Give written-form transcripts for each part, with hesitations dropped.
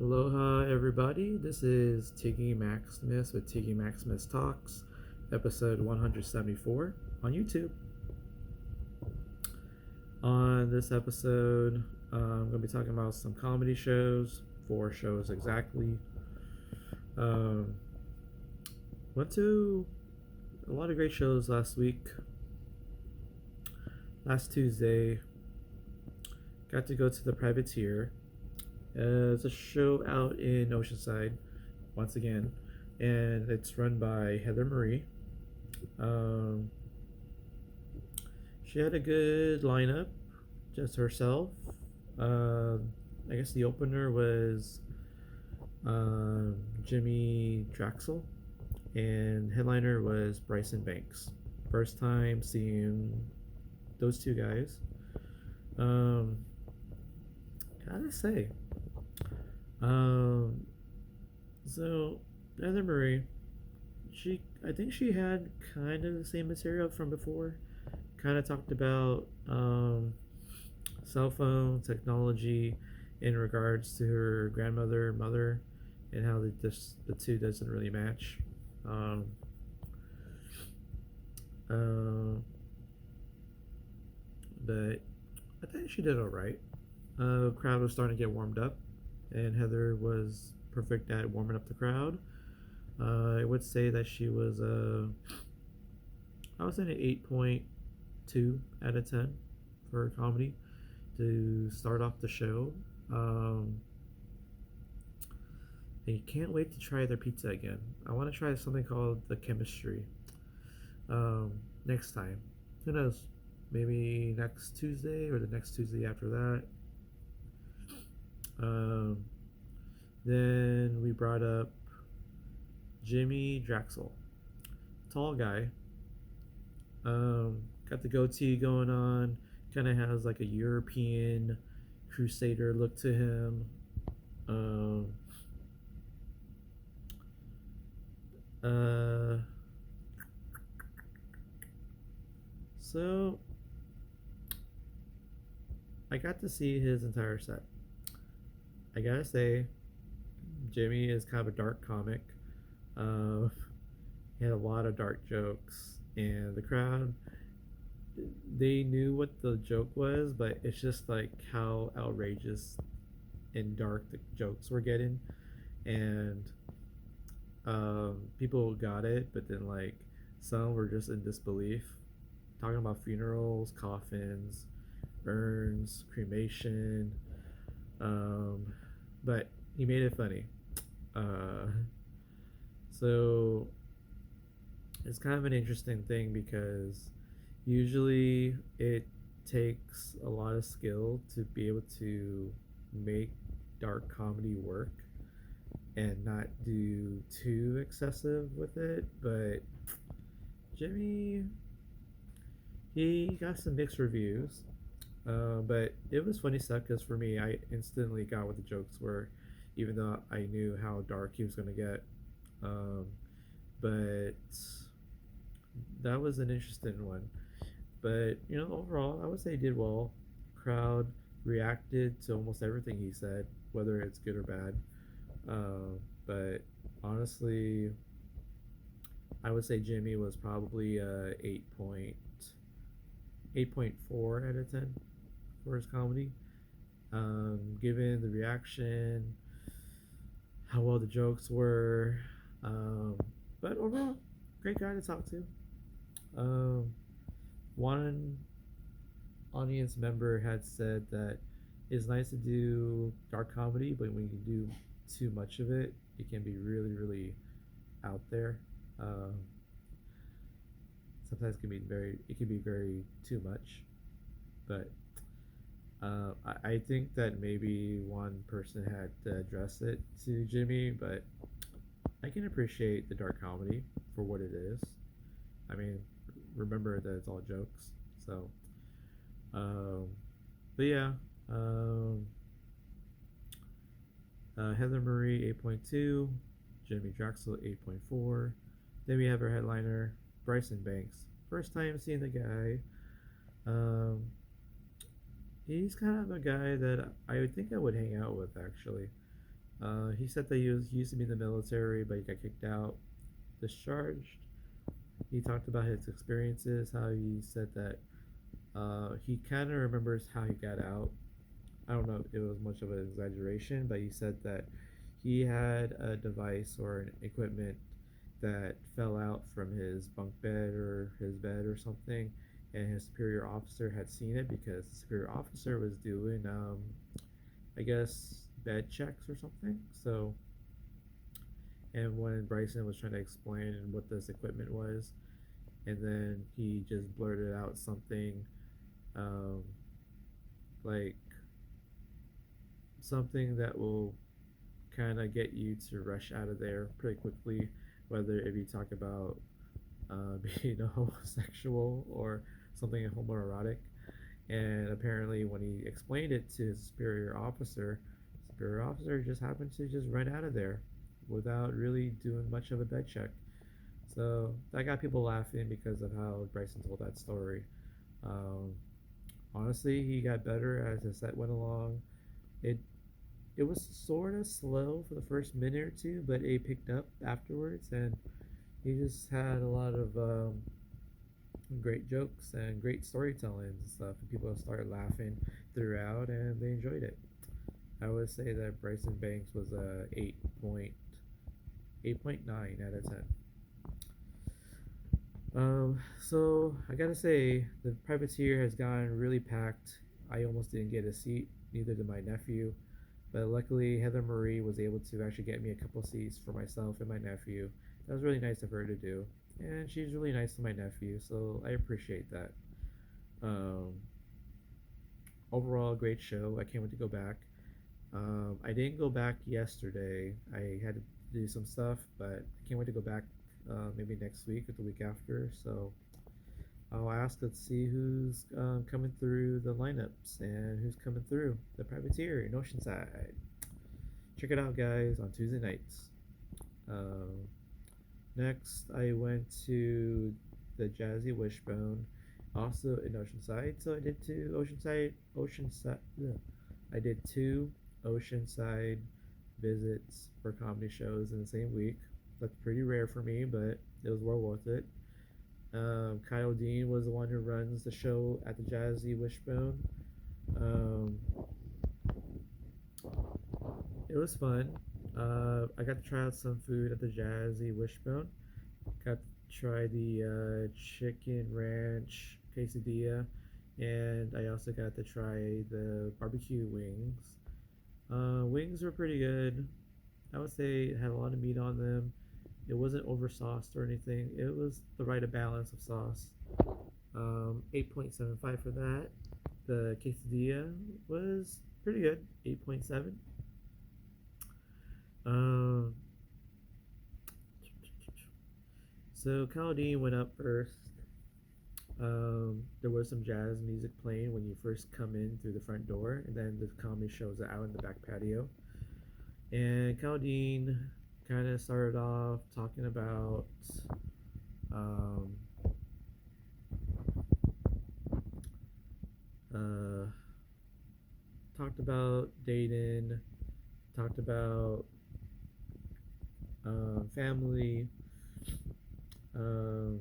Aloha, everybody. This is Tiggy Maximus with Tiggy Maximus Talks, episode 174 on YouTube. On this episode, I'm going to be talking about some comedy shows, 4 shows exactly. Went to a lot of great shows last week. Last Tuesday, got to go to the Privateer. It's a show out in Oceanside, once again, and it's run by Heather Marie. She had a good lineup, just herself. I guess the opener was Jimmy Draxel, and headliner was Bryson Banks. First time seeing those two guys. Gotta say, so Heather Marie, I think she had kind of the same material from before. Kind of talked about cell phone technology in regards to her grandmother, mother, and how the two doesn't really match. Um, but I think she did all right. Crowd was starting to get warmed up, and Heather was perfect at warming up the crowd. I would say that she was I was at an 8.2 out of 10 for comedy to start off the show. I can't wait to try their pizza again. I want to try something called the Chemistry next time. Who knows? Maybe next Tuesday or the next Tuesday after that. Then we brought up Jimmy Draxel, tall guy. Got the goatee going on. Kind of has like a European crusader look to him. So I got to see his entire set. I gotta say, Jimmy is kind of a dark comic. He had a lot of dark jokes, and the crowd, they knew what the joke was, but it's just like how outrageous and dark the jokes were getting, and people got it, but then like some were just in disbelief, talking about funerals, coffins, urns, cremation. But he made it funny. Uh, so it's kind of an interesting thing because usually it takes a lot of skill to be able to make dark comedy work and not do too excessive with it. But Jimmy, he got some mixed reviews. But it was funny stuff because for me, I instantly got what the jokes were, even though I knew how dark he was going to get. But that was an interesting one. But, overall, I would say he did well. Crowd reacted to almost everything he said, whether it's good or bad. But honestly, I would say Jimmy was probably 8.4 out of 10 for his comedy. Given the reaction, how well the jokes were. But overall, great guy to talk to. One audience member had said that it's nice to do dark comedy, but when you do too much of it, it can be really, really out there. Sometimes it can be very too much. But I think that maybe one person had to address it to Jimmy, but I can appreciate the dark comedy for what it is. I mean, remember that it's all jokes. So, but yeah, Heather Marie 8.2, Jimmy Draxel 8.4. Then we have our headliner Bryson Banks. First time seeing the guy. He's kind of a guy that I would think I would hang out with actually. He said that he was used to be in the military, but he got kicked out, discharged. He talked about his experiences, how he said that he kind of remembers how he got out. I don't know if it was much of an exaggeration, but he said that he had a device or an equipment that fell out from his bunk bed or his bed or something, and his superior officer had seen it because the superior officer was doing, I guess, bed checks or something. So, and when Bryson was trying to explain what this equipment was, and then he just blurted out something um, like something that will kind of get you to rush out of there pretty quickly, whether if you talk about being a homosexual or something homoerotic. And apparently, when he explained it to his superior officer just happened to just run out of there without really doing much of a bed check. So that got people laughing because of how Bryson told that story. Um, Honestly, he got better as the set went along. It it was sort of slow for the first minute or two, but it picked up afterwards, and he just had a lot of great jokes and great storytelling and stuff. And people started laughing throughout, and they enjoyed it. I would say that Bryson Banks was a 8.9 out of 10. So I gotta say, the privateer has gotten really packed. I almost didn't get a seat, neither did my nephew. But luckily, Heather Marie was able to actually get me a couple seats for myself and my nephew. That was really nice of her to do. And she's really nice to my nephew, so I appreciate that. Um, Overall, great show. I can't wait to go back. I didn't go back yesterday. I had to do some stuff, but I can't wait to go back maybe next week or the week after. So I'll ask to see who's coming through the lineups and who's coming through the privateer in Oceanside. Check it out, guys, on Tuesday nights. Um, Next, I went to the Jazzy Wishbone, also in Oceanside. So I did two Oceanside. Yeah. I did two Oceanside visits for comedy shows in the same week. That's pretty rare for me, but it was well worth it. Kyle Dean was the one who runs the show at the Jazzy Wishbone. Um, it was fun. I got to try out some food at the Jazzy Wishbone. Got to try the chicken ranch quesadilla, and I also got to try the barbecue wings. Wings were pretty good. I would say it had a lot of meat on them. It wasn't over sauced or anything. It was the right balance of sauce. 8.75 for that. The quesadilla was pretty good. 8.7. Um, so Caldine went up first. There was some jazz music playing when you first come in through the front door, and then the comedy shows out in the back patio. And Caldine kind of started off talking about um, uh, talked about dating, talked about family, um,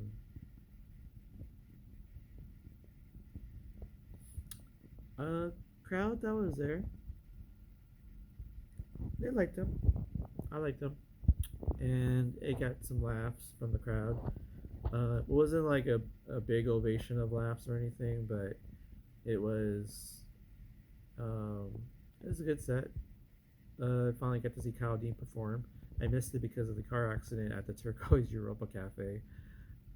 crowd that was there. They liked him. I liked him, and it got some laughs from the crowd. It wasn't like a big ovation of laughs or anything, but it was um, it was a good set. Finally got to see Kyle Dean perform. I missed it because of the car accident at the Turquoise Europa Cafe.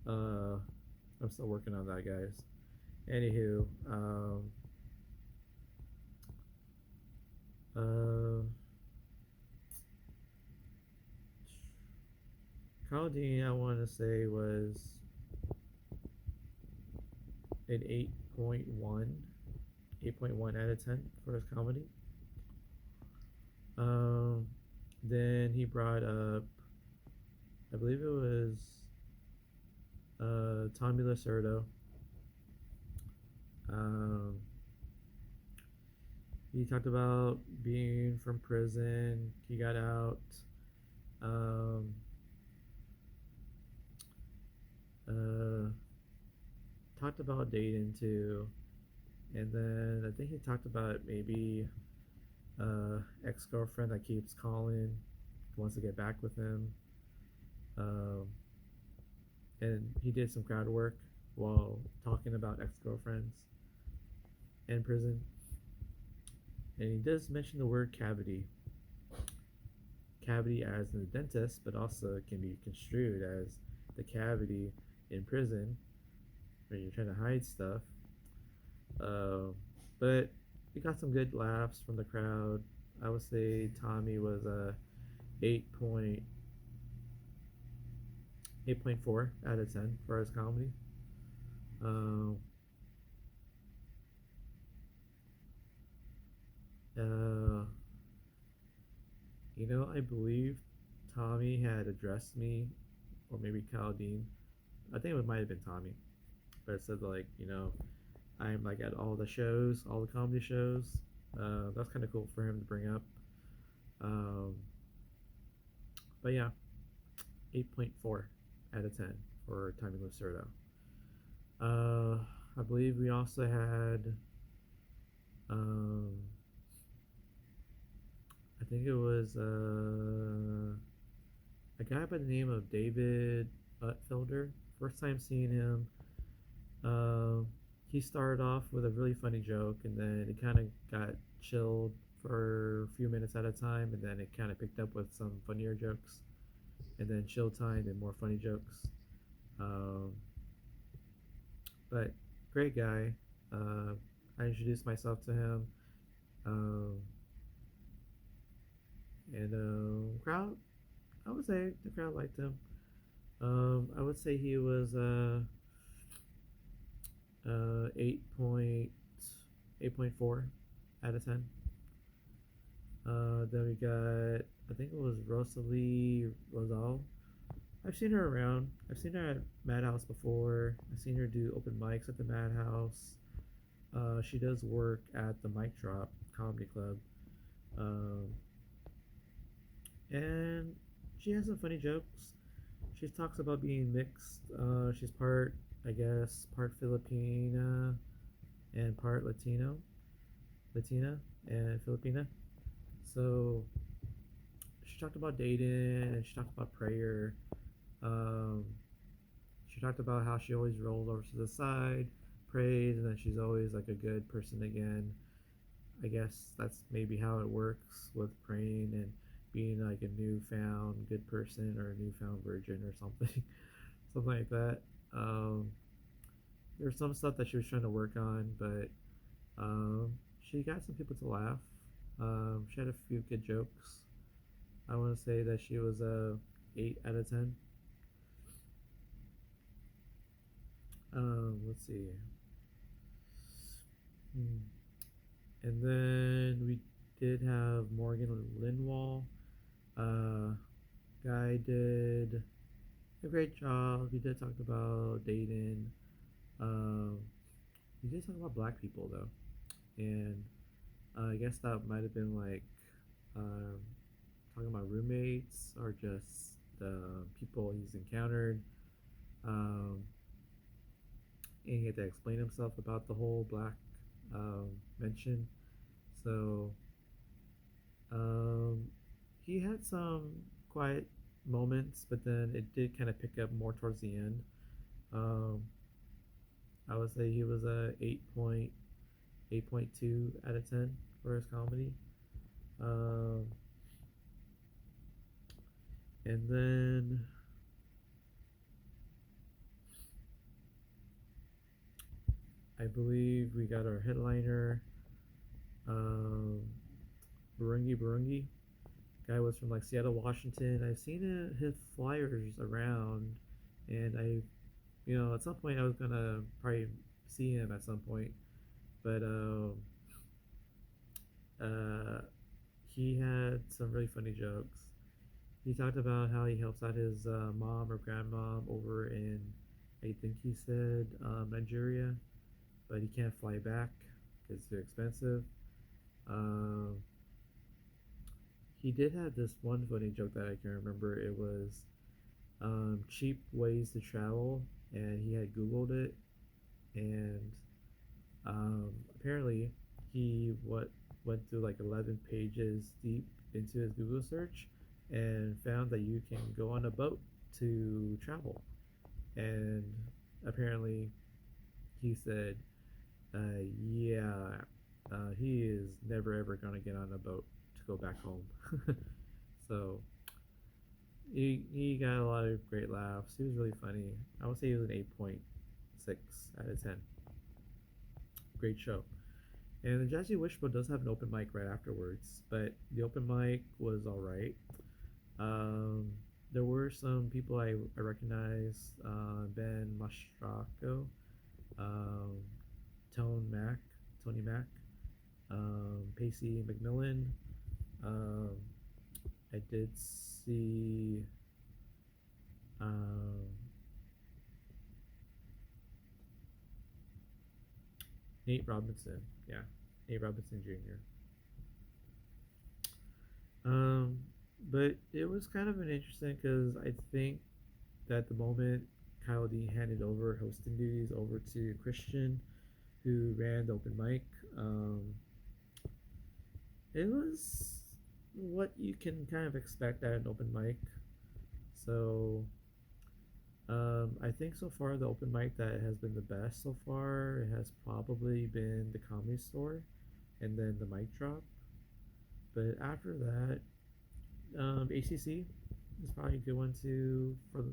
Uh, I'm still working on that, guys. Anywho, uh, Kyle Dean, I want to say was an 8.1, 8.1 out of 10 for his comedy. Um, then he brought up, I believe it was Tommy Lacerdo. Um, He talked about being from prison. He got out. Um, uh, Talked about dating too, and then I think he talked about maybe ex girlfriend that keeps calling, wants to get back with him. Um, and he did some crowd work while talking about ex girlfriends in prison. And he does mention the word cavity. Cavity as in the dentist, but also can be construed as the cavity in prison when you're trying to hide stuff. Uh, but we got some good laughs from the crowd. I would say Tommy was a 8.4 out of 10 for his comedy. Um, uh, I believe Tommy had addressed me, or maybe Kyle Dean. I think it might have been Tommy, but it said like, I'm like at all the shows, all the comedy shows. That's kind of cool for him to bring up. Um, but yeah, 8.4 out of 10 for Tommy Lacerda. I believe we also had, um, I think it was a guy by the name of David Utfelder. First time seeing him, um, he started off with a really funny joke, and then it kind of got chilled for a few minutes at a time, and then it kind of picked up with some funnier jokes, and then chill time and more funny jokes. Um, but great guy. Uh, I introduced myself to him, um, and crowd. I would say the crowd liked him. I would say he was 8.4 out of 10. Then we got, I think it was Rosalie Rosal. I've seen her around. I've seen her at Madhouse before. I've seen her do open mics at the Madhouse. She does work at the Mic Drop Comedy Club. Um, and she has some funny jokes. She talks about being mixed. She's part, I guess, part Filipina and part Latina and Filipina. So she talked about dating and she talked about prayer. Um, she talked about how she always rolls over to the side, prays, and then she's always like a good person again. I guess that's maybe how it works with praying and being like a newfound good person or a newfound virgin or something, something like that. Um, there's some stuff that she was trying to work on, but she got some people to laugh. She had a few good jokes. I want to say that she was a 8 out of 10. Let's see. Hmm. And then we did have Morgan Linwall. Uh, Guy did a great job. He did talk about dating. Um, he did talk about black people though, and I guess that might have been like um, talking about roommates or just the people he's encountered. Um, and he had to explain himself about the whole black mention. So um, he had some quiet moments, but then it did kind of pick up more towards the end. Um, I would say he was a 8.2 out of 10 for his comedy. Um, and then I believe we got our headliner, um, Birungi Birungi. Guy was from like Seattle, Washington. I've seen his flyers around, and at some point I was gonna probably see him at some point, but uh, he had some really funny jokes. He talked about how he helps out his mom or grandmom over in, I think he said, Nigeria, but he can't fly back because it's too expensive. Um, he did have this one funny joke that I can remember. It was cheap ways to travel, and he had Googled it, and apparently he went through like 11 pages deep into his Google search and found that you can go on a boat to travel. And apparently he said, yeah, he is never ever gonna get on a boat to go back home. So he got a lot of great laughs. He was really funny. I would say he was an 8.6 out of 10. Great show. And the Jazzy Wishbone does have an open mic right afterwards, but the open mic was all right. Um, there were some people I recognized, Ben Mastracco, um, Tone Mac, Tony Mac, Pacey McMillan. Um, I did see um, Nate Robinson. Yeah, Nate Robinson Jr. Um, but it was kind of an interesting because I think that the moment Kyle D handed over hosting duties over to Christian, who ran the open mic, um, it was what you can kind of expect at an open mic. So I think so far the open mic that has been the best so far has probably been the Comedy Store, and then the mic drop. But after that, ACC is probably a good one too for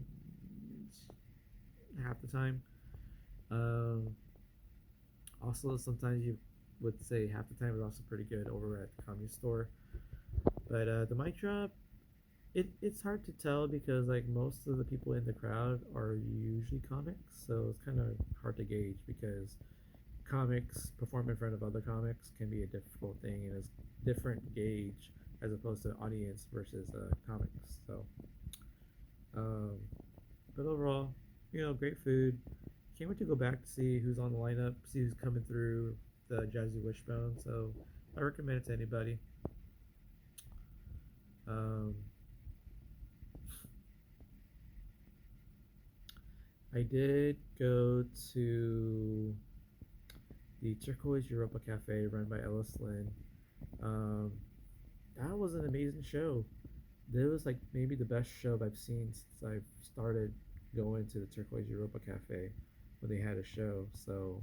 half the time. Um, Also, sometimes you would say half the time is also pretty good over at the Comedy Store. But the mic drop, it's hard to tell because like most of the people in the crowd are usually comics, so it's kind of hard to gauge because comics perform in front of other comics can be a difficult thing and it's different gauge as opposed to audience versus comics. So, um, but overall, great food. Can't wait to go back to see who's on the lineup, see who's coming through the Jazzy Wishbone. So I recommend it to anybody. Um, I did go to the Turquoise Europa Cafe run by Ellice Lin. Um, that was an amazing show. It was like maybe the best show I've seen since I've started going to the Turquoise Europa Cafe when they had a show. So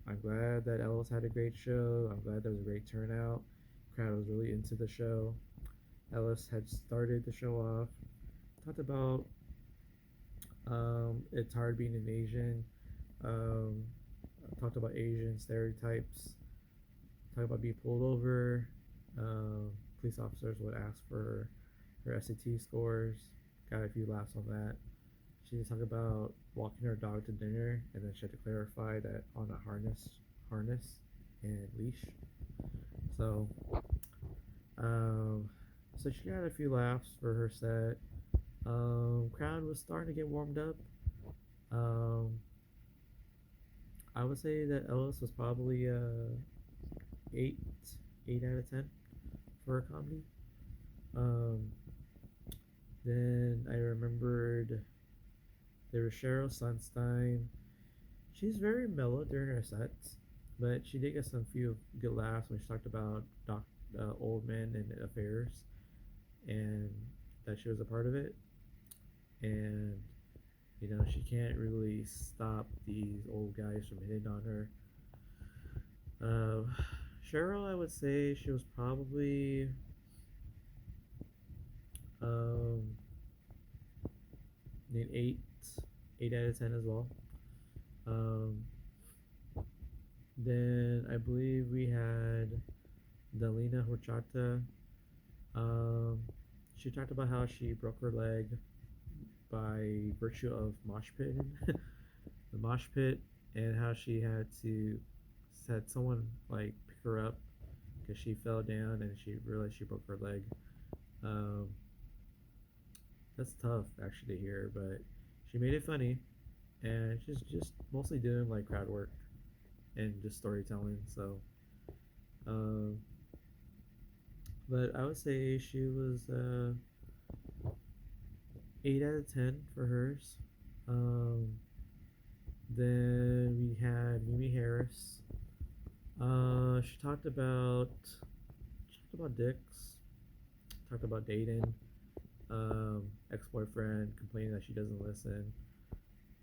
I'm glad that Ellis had a great show. I'm glad there was a great turnout. The crowd was really into the show. Ellis had started the show off. Talked about it's hard being an Asian. Um, talked about Asian stereotypes. Talked about being pulled over. Police officers would ask for her SAT scores. Got a few laughs on that. She just talked about walking her dog to dinner, and then she had to clarify that on a harness, and leash. So, um, so she got a few laughs for her set. Crowd was starting to get warmed up. Um, I would say that Ellis was probably eight, 8 out of 10 for a comedy. Um, then I remembered there was Cheryl Sunstein. She's very mellow during her sets, but she did get some few good laughs when she talked about old men and affairs, and that she was a part of it. And she can't really stop these old guys from hitting on her. Uh, Cheryl, I would say she was probably um, an 8 out of 10 as well. Um, then I believe we had Dalina Horchata. Um, she talked about how she broke her leg by virtue of mosh pitting, the mosh pit, and how she had someone like pick her up because she fell down and she realized she broke her leg. Um, that's tough actually to hear, but she made it funny, and she's just mostly doing like crowd work and just storytelling. So Um, but I would say she was 8 out of 10 for hers. Um, then we had Mimi Harris. She talked about dicks, talked about dating, ex-boyfriend complaining that she doesn't listen.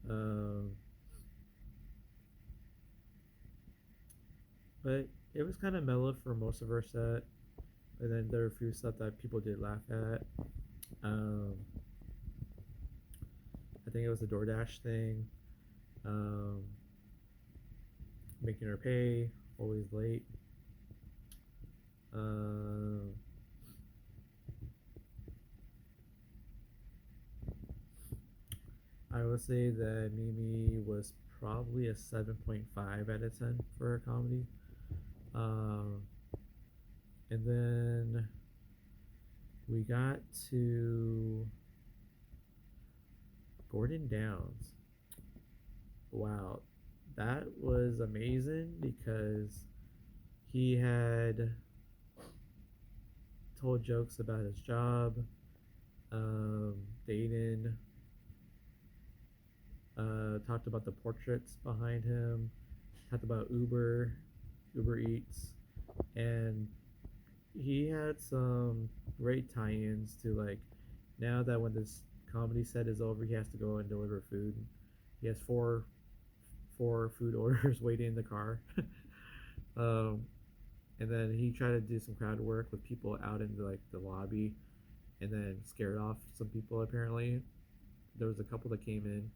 Um, but it was kind of mellow for most of her set, and then there were a few stuff that people did laugh at. Um, I think it was the DoorDash thing, um, making her pay, always late. Um, I would say that Mimi was probably a 7.5 out of 10 for her comedy. Um, and then we got to Gordon Downs. Wow, that was amazing because he had told jokes about his job, dating, talked about the portraits behind him, talked about Uber Eats, and he had some great tie-ins to like now that when this comedy set is over, he has to go and deliver food. He has four food orders waiting in the car. um, and then he tried to do some crowd work with people out in the lobby, and then scared off some people. Apparently, there was a couple that came in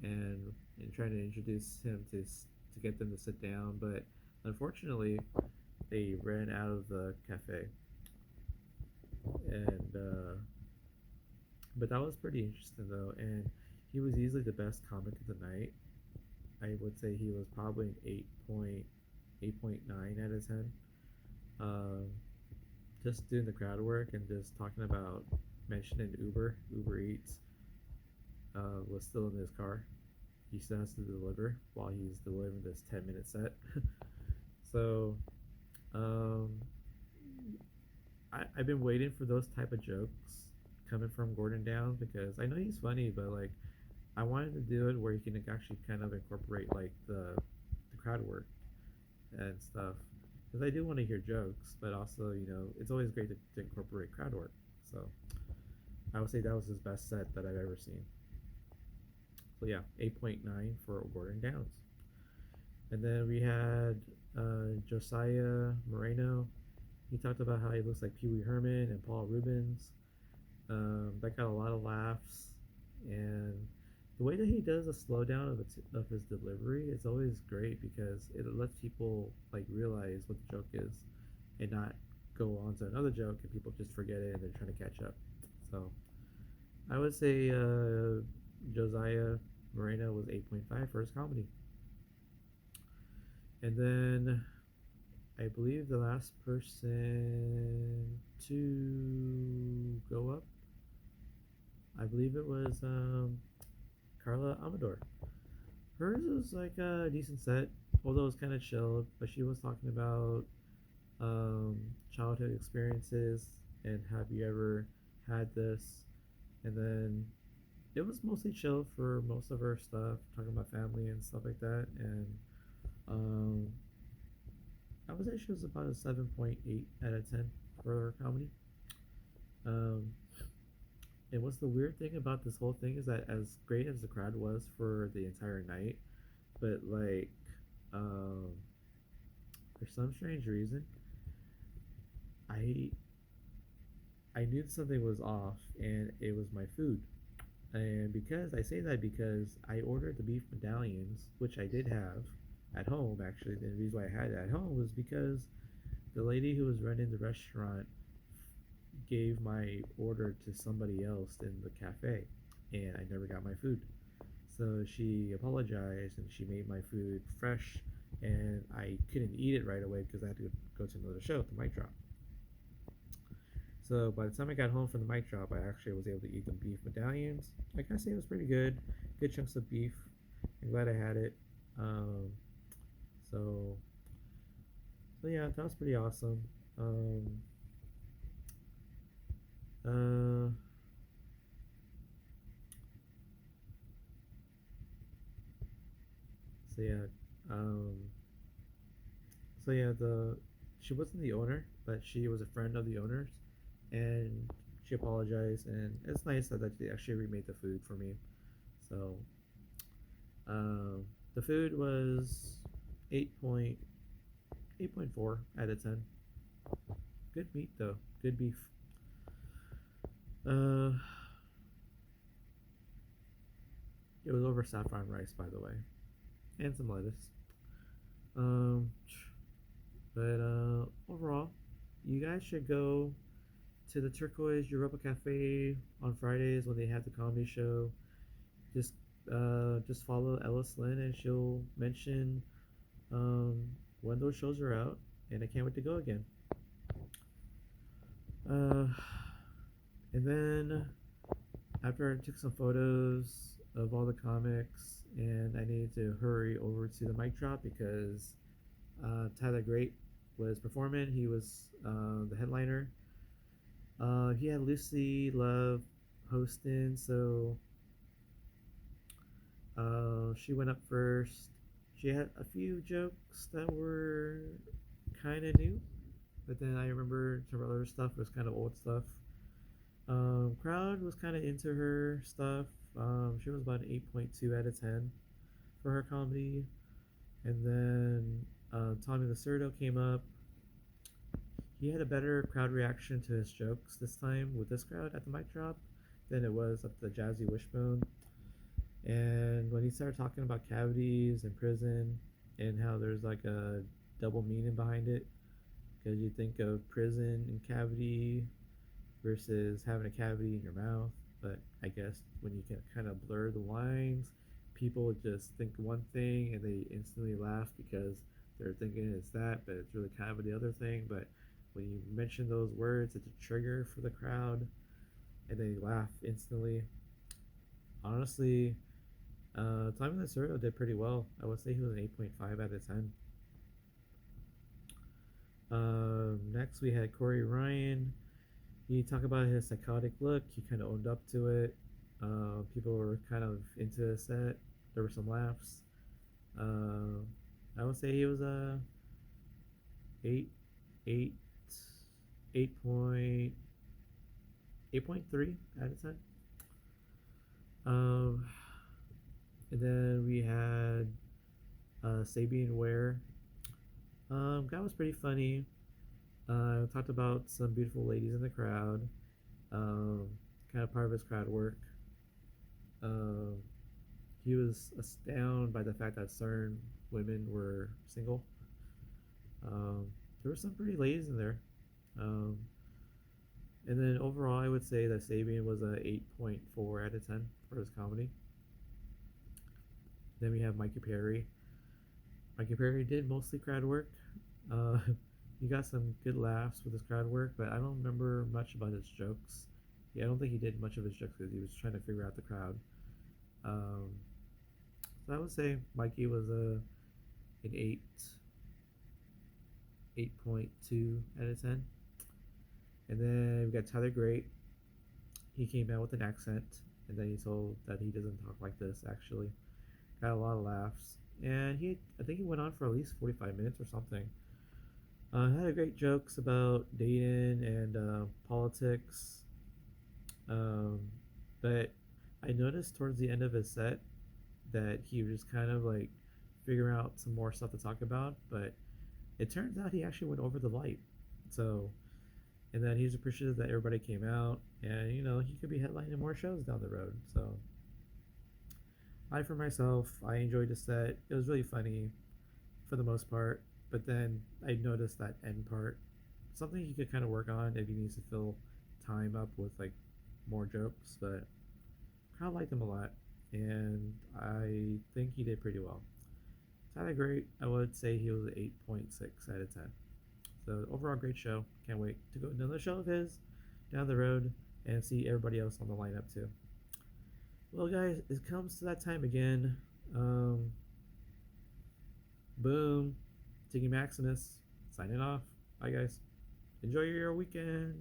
and trying to introduce him to get them to sit down, but unfortunately, they ran out of the cafe, and but that was pretty interesting though, and he was easily the best comic of the night. I would say he was probably an 8.9 out of 10. Um, just doing the crowd work and just talking about mentioning Uber Eats, was still in his car. He still has to deliver while he's delivering this 10-minute set. So, um, I've been waiting for those type of jokes coming from Gordon Downs because I know he's funny, but like I wanted to do it where he can actually kind of incorporate like the crowd work and stuff because I do want to hear jokes, but also it's always great to incorporate crowd work. So I would say that was his best set that I've ever seen. So yeah, 8.9 for Gordon Downs. And then we had Josiah Moreno. He talked about how he looks like Pee Wee Herman and Paul Rubens. That got a lot of laughs, and the way that he does a slowdown of his delivery is always great because it lets people like realize what the joke is, and not go on to another joke and people just forget it and they're trying to catch up. So I would say Josiah Moreno was 8.5 for his comedy. And then I believe the last person to go up, I believe it was Carla Amador. Hers was like a decent set, although it was kind of chill, but she was talking about um, childhood experiences and have you ever had this, and then it was mostly chill for most of her stuff, talking about family and stuff like that, and um, I would say she was about a 7.8 out of 10 for her comedy. Um, and what's the weird thing about this whole thing is that as great as the crowd was for the entire night, but like um, for some strange reason, I I knew something was off, and it was my food. And because I say that because I ordered the beef medallions, which I did have at home actually. The reason why I had it at home was because the lady who was running the restaurant gave my order to somebody else in the cafe, and I never got my food. So she apologized and she made my food fresh, and I couldn't eat it right away because I had to go to another show, the mic drop. So by the time I got home from the mic drop, I actually was able to eat the beef medallions. I gotta say it was pretty good. Good chunks of beef. I'm glad I had it. Um, so So yeah, that was pretty awesome. Um, uh, so yeah, um, so yeah, the she wasn't the owner, but she was a friend of the owners, and she apologized, and it's nice that they actually remade the food for me. So, um, the food was 8.4 out of 10. Good meat though, good beef. Uh, it was over saffron rice, by the way, and some lettuce. Um, but overall, you guys should go to the Turquoise Europa Cafe on Fridays when they have the comedy show. Just just follow Ellice Lin and she'll mention um, when those shows are out, and I can't wait to go again. Uh, and then after I took some photos of all the comics, and I needed to hurry over to the mic drop because Tyler Grate was performing. He was the headliner. He had Lucy Love hosting, so she went up first. She had a few jokes that were kind of new, but then I remember some other stuff was kind of old stuff. Crowd was kind of into her stuff. She was about an 8.2 out of 10 for her comedy. And then Tommy Lacerdo came up. He had a better crowd reaction to his jokes this time with this crowd at the mic drop than it was at the Jazzy Wishbone. And when he started talking about cavities and prison and how there's like a double meaning behind it, because you think of prison and cavity versus having a cavity in your mouth. But I guess when you can kind of blur the lines, people just think one thing and they instantly laugh because they're thinking it's that, but it's really kind of the other thing. But when you mention those words, it's a trigger for the crowd and they laugh instantly. Honestly, Tommy Lacerdo did pretty well. I would say he was an 8.5 out of 10. Next, we had Corey Ryan. He talked about his psychotic look. He kind of owned up to it. People were kind of into the set. There were some laughs. Uh, I would say he was a 8, 8, 8.3 out of 10. Um, and then we had Sabian Ware. Guy was pretty funny. Talked about some beautiful ladies in the crowd. Um, kind of part of his crowd work. Um, he was astounded by the fact that certain women were single. There were some pretty ladies in there. Um, and then overall, I would say that Sabian was a 8.4 out of 10 for his comedy. Then we have Mikey Perry. Mikey Perry did mostly crowd work. Uh, he got some good laughs with his crowd work, but I don't remember much about his jokes. Yeah, I don't think he did much of his jokes because he was trying to figure out the crowd. Um, so I would say Mikey was an 8.2 out of 10. And then we got Tyler Grate. He came out with an accent, and then he told that he doesn't talk like this. Actually, got a lot of laughs, and I think he went on for at least 45 minutes or something. Had a great jokes about dating and politics. Um, but I noticed towards the end of his set that he was kind of like figuring out some more stuff to talk about, but it turns out he actually went over the light. So, and then he's appreciative that everybody came out, and he could be headlining more shows down the road. So, I for myself, I enjoyed the set. It was really funny for the most part, but then I noticed that end part, something he could kind of work on if he needs to fill time up with like more jokes. But I liked him a lot, and I think he did pretty well. Tyler Great, I would say he was an 8.6 out of 10. So overall, great show. Can't wait to go to another show of his down the road and see everybody else on the lineup too. Well, guys, it comes to that time again. Um, Boom, Tiggy Maximus. Signing off. Bye, guys. Enjoy your weekend.